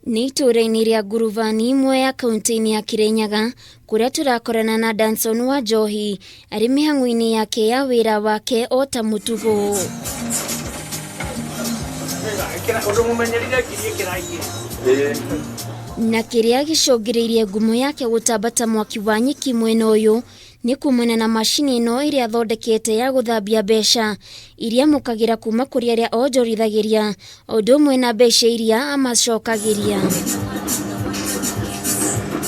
Ni itũra-inĩ rĩa ngurani imwe ya kaunti-ini ya Kirinyaga kuria turakorana na Danson Wanjohi ari mihang'o-ini yake ya wira wake o ta mutugo. Na kiria gicũngĩrĩirie ngumo yake gũtambata mwaki wa nyiki mwena ũyũ ni kumana na macini ino iria thondekete ya guthambia mbeca iria mukagira kuma kuri aria onjorithagiria ũndũ ũmwe na mbeca iria amacokagiria.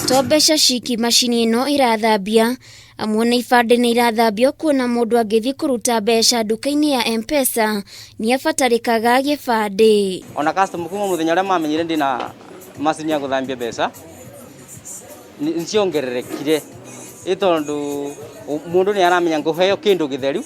To mbeca ciki macini ino irathambia amwe na ibande ni irathambio kuona mũndũ angĩthi kuruta mbeca nduka-inĩ ya mbeca ni abatarĩkaga gĩbande. Ona customer kuma muthenya ũrĩa mamenyire ndina macini ya guthambia mbeca nciongererekire itondu mundu ni aramenya nguheo kindu githeru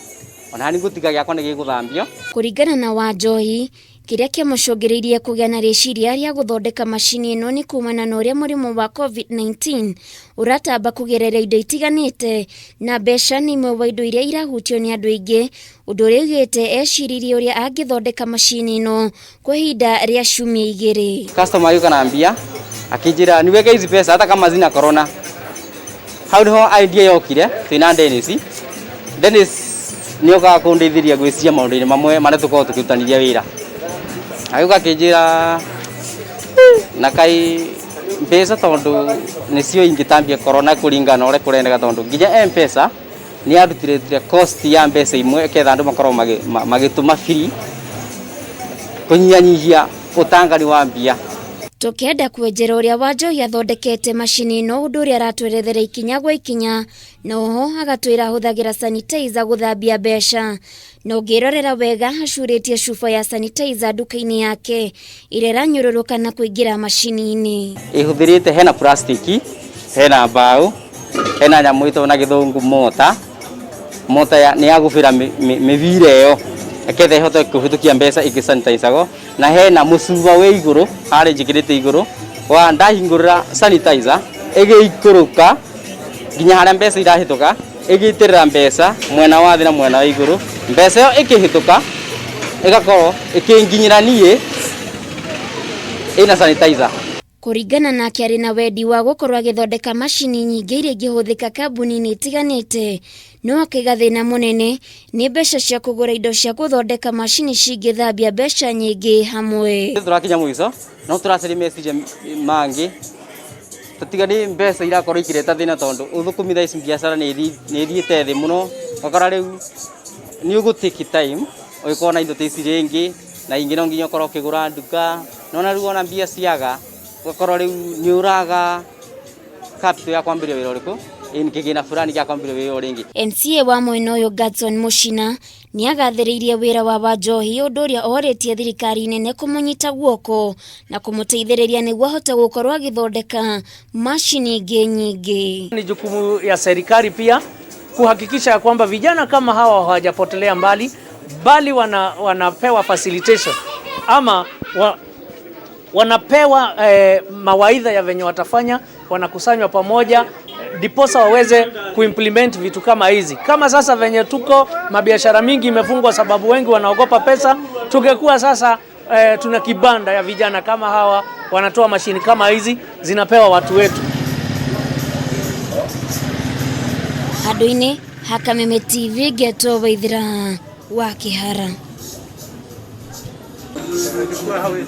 ona ni gutiga gyakwa ni giguthambio. Kuringana na Wanjohi kiria kiamucũngĩrĩirie kũgĩa na rĩciria rĩa guthondeka macini ino ni kumana na ũrĩa mũrimũ wa COVID-19 uratamba kũgerera indo itiganĩte na mbeca ni imwe wa indo iria irahutio ni andũ aingĩ, ũndũ ũrĩa augĩte eciririe ũrĩa angĩthondeka macini ino kwa ihinda rĩa ciumia 2. Customer yuka naambia akijira niweke hizi pesa hata kama zina corona. How niho idea yokire twina Dennis nioka kundeithiria gwiciria maundu-ini mamwe maria tukorwo tukirutaniria wira. Ayuka kijira na kai mbeca tondu nicio ingitambia corona kuringana ore kurendeka tondu nginya mpesa ni arutire cost ya mbeca imwe ketha andu makorwo magituma free kunyanyihia utangani wa mbia. Tukenda kwenjera uria Wanjohi athondekete macini ino ũndũ ũrĩa aratwerethera ikinya gwa ikinya na oho agatwira hũthagira sanitizer guthambia mbeca. Na ũngĩrorera wega acurĩtie cuba ya sanitizer nduka-inĩ yake ĩrĩa ĩranyũrũrũka na kũingĩra macini-inĩ. Ĩhũthĩrĩte hena plastiki, hena mbao, hena nyamũ ĩtagwo na gĩthũngũ mota ni ya gũbĩra mĩbira ĩyo eketha ihote kuhitukia mbeca igisanitizagwo na hena mucuba we iguru hari njikirite iguru wa ndahingurira sanitizer igiikuruka nginya haria mbeca irahituka igiitirira mbeca mwena wa thi na mwena wa iguru mbeca yo ikihituka igakorwo ikinginyira nie ina sanitizer. Kuringana nake ari na wendi wa gukorwo agithondeka macini nyingĩ iria ingĩhũthĩka kambuni-inĩ itiganĩte, no akĩiga thĩna mũnene nĩ mbeca cia kũgũra indo cia gũthondeka macini cingĩthambia mbeca nyingĩ hamwe. Turakinya mwico no turacaria meciria mangi tutigani mbeca irakorwo ikireta thĩna tondu uthukumithia ici biacara nĩ ithiĩte thĩ mũno. Ũkora rĩu nĩ ũgũtake time ũgĩkorwo na indo ta ici rĩngĩ na ingĩ no nginya ũkorwo ũkĩgũra nduka nona rĩu ona mbia ciaga gũkorwo rĩu nĩ ũraga capital ya kwambĩrĩria wĩra ũrĩkũ kĩgĩna fulani gĩa kwambĩrĩria wĩra ũrĩngĩ. MCA wa mwena ũyũ Danson Wanjohi ni agathĩrĩirie wĩra wa Wanjohi ũndũ ũrĩa orĩtie thirikari nene kũmũnyita guoko na kũmũteithĩrĩria nĩguo ahote gũkorwo agĩthondeka macini ingĩ nyingĩ. Ni jukumu ya serikali pia kuhakikisha ya kwamba vijana kama hawa hawajapotelea mbali bali wanapewa facilitation ama wanapewa mawaidha ya venye watafanya, wanakusanywa pamoja diposa waweze kuimplement vitu kama hizi. Kama sasa venye tuko mabiashara mingi imefungwa sababu wengi wanaogopa pesa, tungekuwa sasa tuna kibanda ya vijana kama hawa wanatoa mashini kama hizi zinapewa watu wetu. Handũ-inĩ Hakameme TV Geto Waithira wa Kihara.